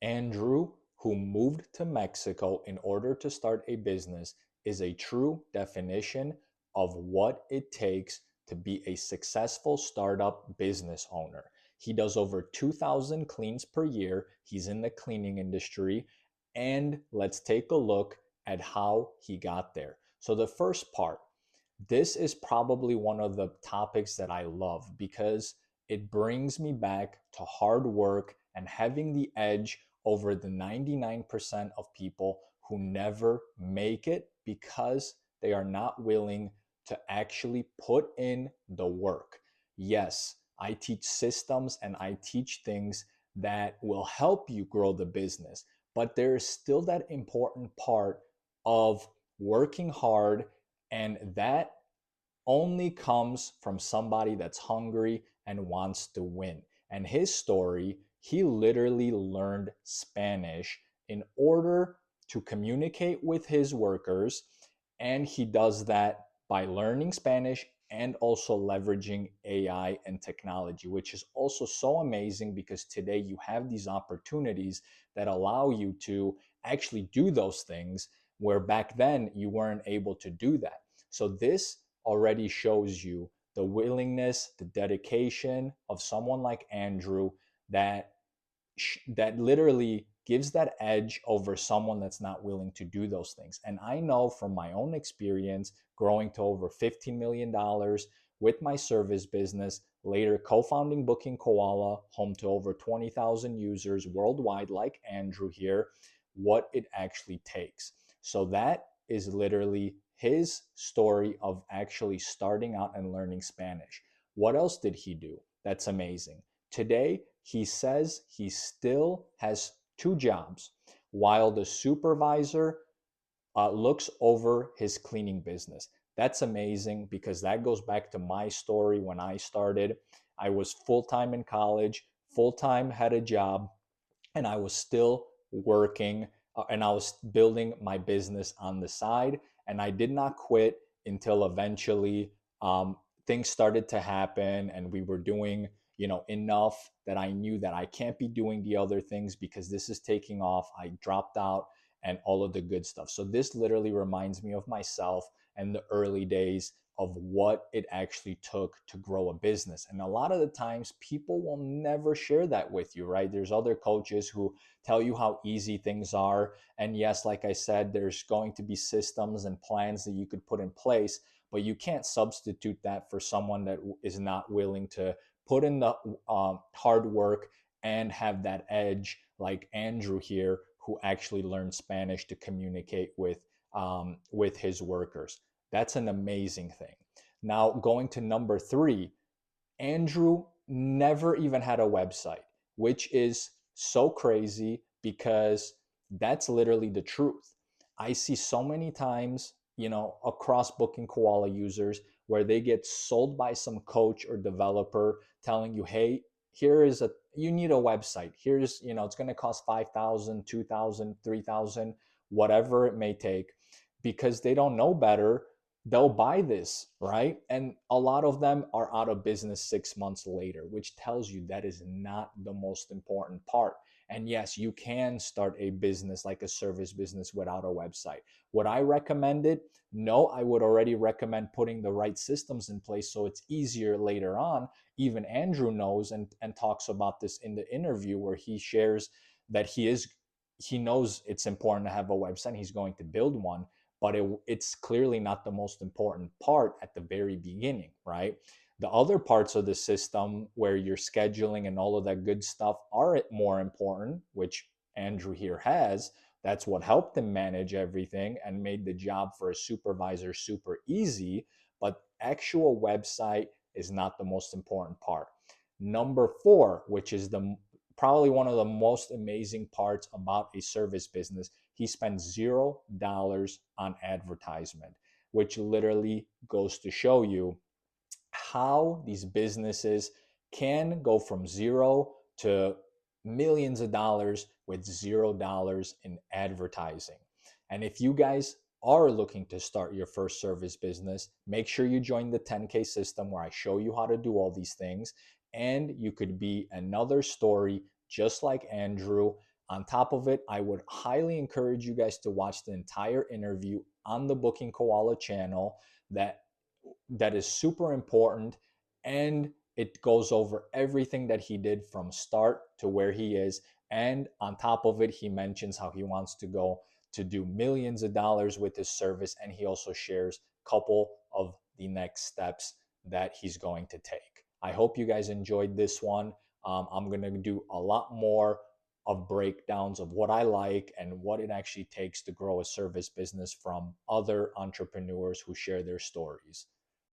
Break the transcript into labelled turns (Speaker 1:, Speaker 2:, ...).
Speaker 1: Andrew, who moved to Mexico in order to start a business, is a true definition of what it takes to be a successful startup business owner. He does over 2,000 cleans per year. He's in the cleaning industry. And let's take a look at how he got there. So, the first part, this is probably one of the topics that I love because it brings me back to hard work and having the edge over the 99% of people who never make it because they are not willing to actually put in the work. Yes, I teach systems and I teach things that will help you grow the business, but there is still that important part of working hard, and that only comes from somebody that's hungry and wants to win. And his story, he literally learned Spanish in order to communicate with his workers. And he does that by learning Spanish and also leveraging AI and technology, which is also so amazing because today you have these opportunities that allow you to actually do those things where back then you weren't able to do that. So this already shows you the willingness, the dedication of someone like Andrew that that literally gives that edge over someone that's not willing to do those things. And I know from my own experience growing to over $15 million with my service business, later co-founding Booking Koala, home to over 20,000 users worldwide like Andrew here, what it actually takes. So that is literally his story of actually starting out and learning Spanish. What else did he do? That's amazing. Today, he says he still has two jobs while the supervisor looks over his cleaning business. That's amazing because that goes back to my story when I started. I was full time in college, full time had a job, and I was still working and I was building my business on the side. And I did not quit until eventually things started to happen and we were doing, enough that I knew that I can't be doing the other things because this is taking off. I dropped out and all of the good stuff. So this literally reminds me of myself and the early days of what it actually took to grow a business. And a lot of the times people will never share that with you, right? There's other coaches who tell you how easy things are. And yes, like I said, there's going to be systems and plans that you could put in place, but you can't substitute that for someone that is not willing to put in the hard work and have that edge, like Andrew here, who actually learned Spanish to communicate with his workers. That's an amazing thing. Now, going to number three, Andrew never even had a website, which is so crazy because that's literally the truth. I see so many times, across Booking Koala users where they get sold by some coach or developer telling you, hey, you need a website. Here's, it's going to cost 5,000, 2,000, 3,000, whatever it may take, because they don't know better. They'll buy this, right? And a lot of them are out of business 6 months later, which tells you that is not the most important part. And yes, you can start a business like a service business without a website. Would I recommend it? No, I would already recommend putting the right systems in place so it's easier later on. Even Andrew knows and talks about this in the interview where he shares that he knows it's important to have a website. He's going to build one, but it's clearly not the most important part at the very beginning, right? The other parts of the system where you're scheduling and all of that good stuff are more important, which Andrew here has. That's what helped him manage everything and made the job for a supervisor super easy. But actual website is not the most important part. Number four, which is the probably one of the most amazing parts about a service business, he spends $0 on advertisement, which literally goes to show you how these businesses can go from zero to millions of dollars with $0 in advertising. And if you guys are looking to start your first service business, make sure you join the 10K system where I show you how to do all these things. And you could be another story just like Andrew. On top of it, I would highly encourage you guys to watch the entire interview on the Booking Koala channel. That that is super important, and it goes over everything that he did from start to where he is. And on top of it, he mentions how he wants to go to do millions of dollars with his service, and he also shares a couple of the next steps that he's going to take. I hope you guys enjoyed this one. I'm going to do a lot more of breakdowns of what I like and what it actually takes to grow a service business from other entrepreneurs who share their stories.